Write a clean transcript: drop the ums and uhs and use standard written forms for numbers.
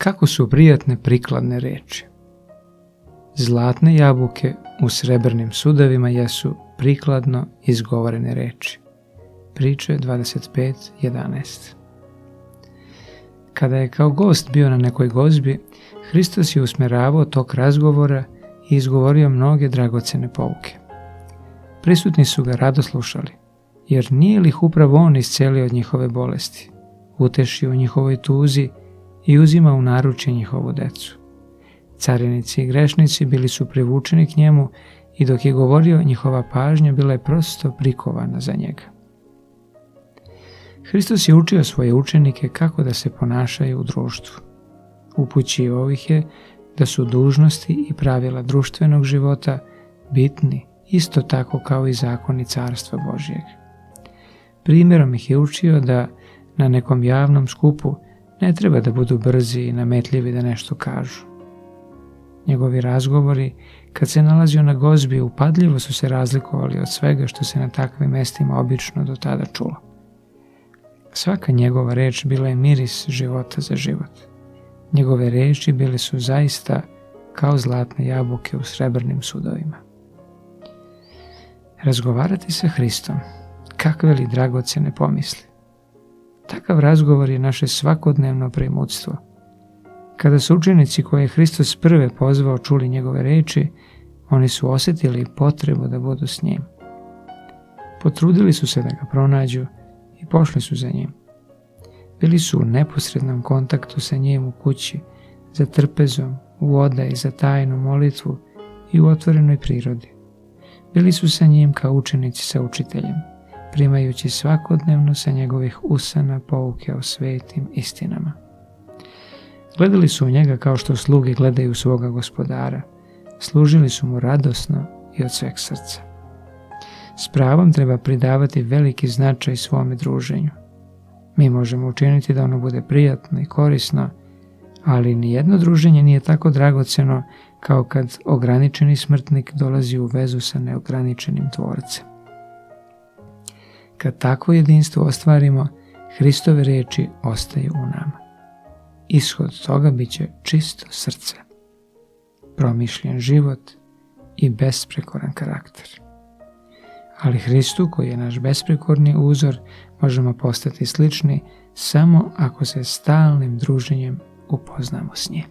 Kako su prijatne prikladne reči. Zlatne jabuke u srebrnim sudovima jesu prikladno izgovorene reči. Priče 25:11. Kada je kao gost bio na nekoj gozbi, Hristos je usmjeravao tok razgovora i izgovorio mnoge dragocjene pouke. Prisutni su ga rado slušali, jer nije li ih upravo on iscelio od njihove bolesti, utešio u njihovoj tuzi i uzimao u naručje njihovu decu. Carinici i grešnici bili su privučeni k njemu i dok je govorio, njihova pažnja bila je prosto prikovana za njega. Hristos je učio svoje učenike kako da se ponašaju u društvu. Upućivao ih je da su dužnosti i pravila društvenog života bitni isto tako kao i zakoni Carstva Božjeg. Primjerom ih je učio da na nekom javnom skupu ne treba da budu brzi i nametljivi da nešto kažu. Njegovi razgovori, kad se nalazio na gozbi, upadljivo su se razlikovali od svega što se na takvim mestima obično do tada čulo. Svaka njegova reč bila je miris života za život. Njegove reči bile su zaista kao zlatne jabuke u srebrnim sudovima. Razgovarati sa Hristom, kakve li dragocjene pomisli. Takav razgovor je naše svakodnevno premudstvo. Kada su učenici koje je Hristos prve pozvao čuli njegove reči, oni su osjetili potrebu da budu s njim. Potrudili su se da ga pronađu i pošli su za njim. Bili su u neposrednom kontaktu sa njim u kući, za trpezom, u odaji, za tajnu molitvu i u otvorenoj prirodi. Bili su sa njim kao učenici sa učiteljem, primajući svakodnevno sa njegovih usana pouke o svetim istinama. Gledali su u njega kao što sluge gledaju svoga gospodara, služili su mu radosno i od sveg srca. S pravom treba pridavati veliki značaj svome druženju. Mi možemo učiniti da ono bude prijatno i korisno, ali nijedno druženje nije tako dragocjeno kao kad ograničeni smrtnik dolazi u vezu sa neograničenim tvorcem. Kad takvo jedinstvo ostvarimo, Hristove riječi ostaju u nama. Ishod toga bit će čisto srce, promišljen život i besprekoran karakter. Ali Hristu, koji je naš besprekorni uzor, možemo postati slični samo ako se stalnim druženjem upoznamo s njim.